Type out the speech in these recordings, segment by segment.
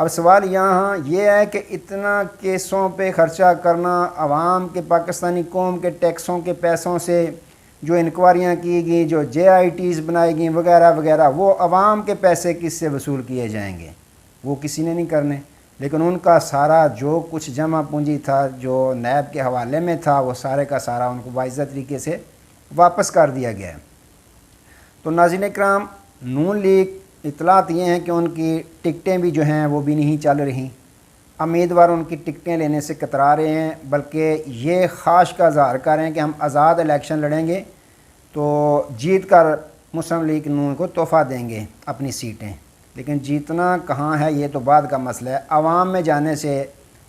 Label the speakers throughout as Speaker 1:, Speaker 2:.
Speaker 1: اب سوال یہاں یہ ہے کہ اتنا کیسوں پہ خرچہ کرنا، عوام کے، پاکستانی قوم کے ٹیکسوں کے پیسوں سے جو انکوائریاں کی گئیں، جو JITs بنائی گئیں وغیرہ وغیرہ، وہ عوام کے پیسے کس سے وصول کیے جائیں گے؟ وہ کسی نے نہیں کرنے، لیکن ان کا سارا جو کچھ جمع پونجی تھا، جو نیب کے حوالے میں تھا، وہ سارے کا سارا ان کو باعث طریقے سے واپس کر دیا گیا ہے۔ تو ناظرین اکرام، نون لیگ اطلاعات یہ ہیں کہ ان کی ٹکٹیں بھی جو ہیں وہ بھی نہیں چل رہی، امیدوار ان کی ٹکٹیں لینے سے کترا رہے ہیں، بلکہ یہ خواہش کا اظہار کر رہے ہیں کہ ہم آزاد الیکشن لڑیں گے تو جیت کر مسلم لیگ نون کو تحفہ دیں گے اپنی سیٹیں، لیکن جیتنا کہاں ہے یہ تو بعد کا مسئلہ ہے۔ عوام میں جانے سے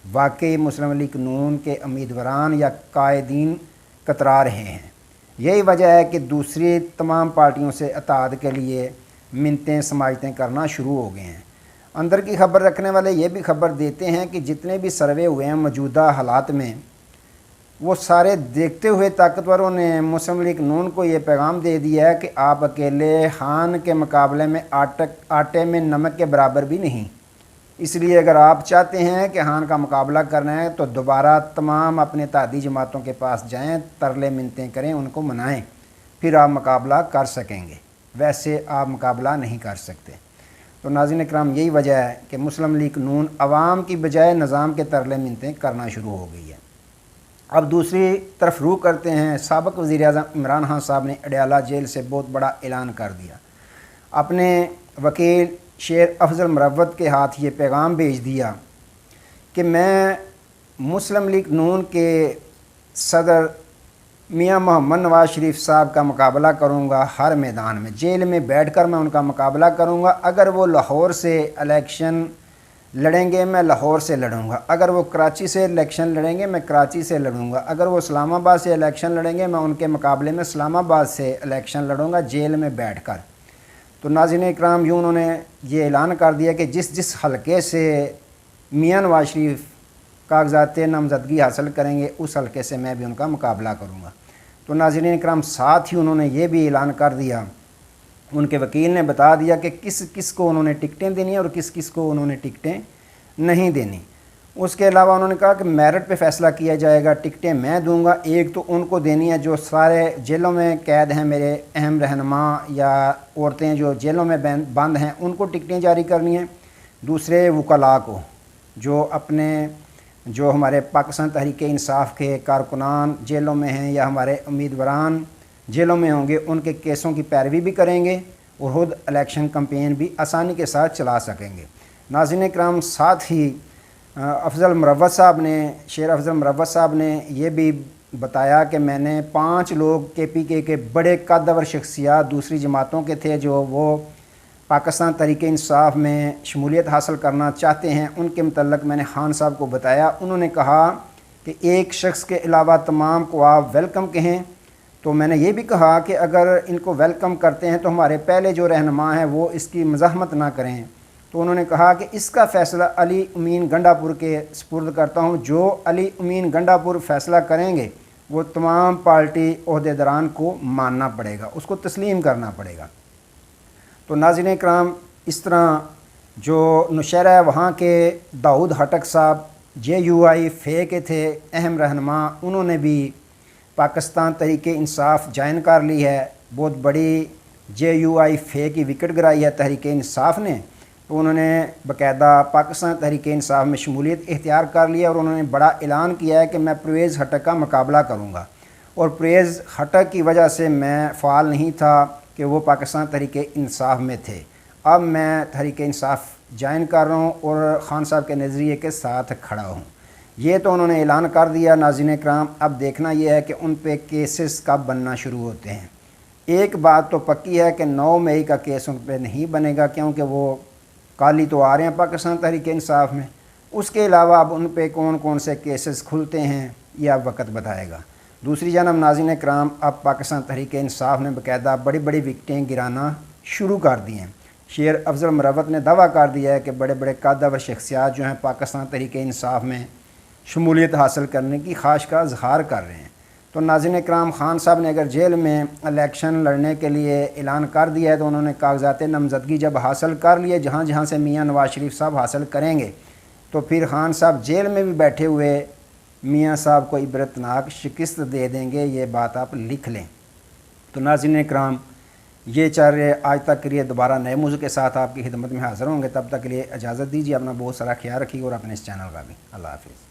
Speaker 1: واقعی مسلم لیگ نون کے امیدواران یا قائدین کترا رہے ہیں۔ یہی وجہ ہے کہ دوسری تمام پارٹیوں سے اتحاد کے لیے منتیں سماجتیں کرنا شروع ہو گئے ہیں۔ اندر کی خبر رکھنے والے یہ بھی خبر دیتے ہیں کہ جتنے بھی سروے ہوئے ہیں موجودہ حالات میں، وہ سارے دیکھتے ہوئے طاقتوروں نے مسلم لیگ نون کو یہ پیغام دے دیا ہے کہ آپ اکیلے خان کے مقابلے میں آٹے میں نمک کے برابر بھی نہیں، اس لیے اگر آپ چاہتے ہیں کہ خان کا مقابلہ کرنا ہے تو دوبارہ تمام اپنے اتحادی جماعتوں کے پاس جائیں، ترلے منتیں کریں، ان کو منائیں، پھر آپ مقابلہ کر سکیں گے، ویسے آپ مقابلہ نہیں کر سکتے۔ تو ناظرین اکرام، یہی وجہ ہے کہ مسلم لیگ نون عوام کی بجائے نظام کے ترلے منتیں کرنا شروع ہو گئی ہے۔ اب دوسری طرف روح کرتے ہیں، سابق وزیر اعظم عمران خان صاحب نے اڈیالہ جیل سے بہت بڑا اعلان کر دیا، اپنے وکیل شیر افضل مروت کے ہاتھ یہ پیغام بھیج دیا کہ میں مسلم لیگ نون کے صدر میاں محمد نواز شریف صاحب کا مقابلہ کروں گا، ہر میدان میں جیل میں بیٹھ کر میں ان کا مقابلہ کروں گا۔ اگر وہ لاہور سے الیکشن لڑیں گے میں لاہور سے لڑوں گا، اگر وہ کراچی سے الیکشن لڑیں گے میں کراچی سے لڑوں گا، اگر وہ اسلام آباد سے الیکشن لڑیں گے میں ان کے مقابلے میں اسلام آباد سے الیکشن لڑوں گا، جیل میں بیٹھ کر۔ تو ناظرین اکرام، یوں انہوں نے یہ اعلان کر دیا کہ جس حلقے سے میاں نواز شریف کاغذات نامزدگی حاصل کریں گے اس حلقے سے میں بھی ان کا مقابلہ کروں گا۔ تو ناظرین اکرام، ساتھ ہی انہوں نے یہ بھی اعلان کر دیا، ان کے وکیل نے بتا دیا کہ کس کس کو انہوں نے ٹکٹیں دینی ہیں اور کس کس کو انہوں نے ٹکٹیں نہیں دینی۔ اس کے علاوہ انہوں نے کہا کہ میرٹ پہ فیصلہ کیا جائے گا، ٹکٹیں میں دوں گا، ایک تو ان کو دینی ہے جو سارے جیلوں میں قید ہیں، میرے اہم رہنما یا عورتیں جو جیلوں میں بند ہیں ان کو ٹکٹیں جاری کرنی ہیں، دوسرے وکلاء کو جو ہمارے پاکستان تحریک انصاف کے کارکنان جیلوں میں ہیں یا ہمارے امیدواران جیلوں میں ہوں گے ان کے کیسوں کی پیروی بھی کریں گے اور خود الیکشن کمپین بھی آسانی کے ساتھ چلا سکیں گے۔ ناظرین کرام، ساتھ ہی شیر افضل مروت صاحب نے یہ بھی بتایا کہ میں نے 5 لوگ KPK کے بڑے قدور شخصیات دوسری جماعتوں کے تھے جو وہ پاکستان تحریک انصاف میں شمولیت حاصل کرنا چاہتے ہیں، ان کے متعلق میں نے خان صاحب کو بتایا۔ انہوں نے کہا کہ ایک شخص کے علاوہ تمام کو آپ ویلکم کہیں، تو میں نے یہ بھی کہا کہ اگر ان کو ویلکم کرتے ہیں تو ہمارے پہلے جو رہنما ہیں وہ اس کی مزاحمت نہ کریں۔ تو انہوں نے کہا کہ اس کا فیصلہ علی امین گنڈا پور کے سپرد کرتا ہوں، جو علی امین گنڈا پور فیصلہ کریں گے وہ تمام پارٹی عہدیداران کو ماننا پڑے گا، اس کو تسلیم کرنا پڑے گا۔ تو ناظرین کرام، اس طرح جو نوشہرہ وہاں کے داؤد ہٹک صاحب JUI فے کے تھے اہم رہنما، انہوں نے بھی پاکستان تحریک انصاف جوائن کر لی ہے، بہت بڑی JUI فے کی وکٹ گرائی ہے تحریک انصاف نے۔ تو انہوں نے باقاعدہ پاکستان تحریک انصاف میں شمولیت اختیار کر لیا اور انہوں نے بڑا اعلان کیا ہے کہ میں پرویز ہٹک کا مقابلہ کروں گا، اور پرویز ہٹک کی وجہ سے میں فعال نہیں تھا کہ وہ پاکستان تحریک انصاف میں تھے، اب میں تحریک انصاف جوائن کر رہا ہوں اور خان صاحب کے نظریے کے ساتھ کھڑا ہوں۔ یہ تو انہوں نے اعلان کر دیا۔ ناظرین کرام، اب دیکھنا یہ ہے کہ ان پہ کیسز کب بننا شروع ہوتے ہیں۔ ایک بات تو پکی ہے کہ 9 مئی کا کیس ان پہ نہیں بنے گا، کیونکہ وہ کالی تو آ رہے ہیں پاکستان تحریک انصاف میں۔ اس کے علاوہ اب ان پہ کون کون سے کیسز کھلتے ہیں یہ اب وقت بتائے گا۔ دوسری جانب ناظرین کرام، اب پاکستان تحریک انصاف نے باقاعدہ بڑی بڑی وکٹیں گرانا شروع کر دی ہیں۔ شیر افضل مروت نے دعویٰ کر دیا ہے کہ بڑے بڑے قدور شخصیات جو ہیں پاکستان تحریک انصاف میں شمولیت حاصل کرنے کی خواہش کا اظہار کر رہے ہیں۔ تو ناظرین اکرام، خان صاحب نے اگر جیل میں الیکشن لڑنے کے لیے اعلان کر دیا ہے تو انہوں نے کاغذات نامزدگی جب حاصل کر لیے جہاں جہاں سے میاں نواز شریف صاحب حاصل کریں گے، تو پھر خان صاحب جیل میں بھی بیٹھے ہوئے میاں صاحب کو عبرتناک شکست دے دیں گے، یہ بات آپ لکھ لیں۔ تو ناظرین اکرام، یہ چل رہے آج تک کے لیے دوبارہ نئے موضوع کے ساتھ آپ کی خدمت میں حاضر ہوں گے، تب تک کے لیے اجازت دیجیے، اپنا بہت سارا خیال رکھیے اور اپنے اس چینل کا بھی۔ اللہ حافظ۔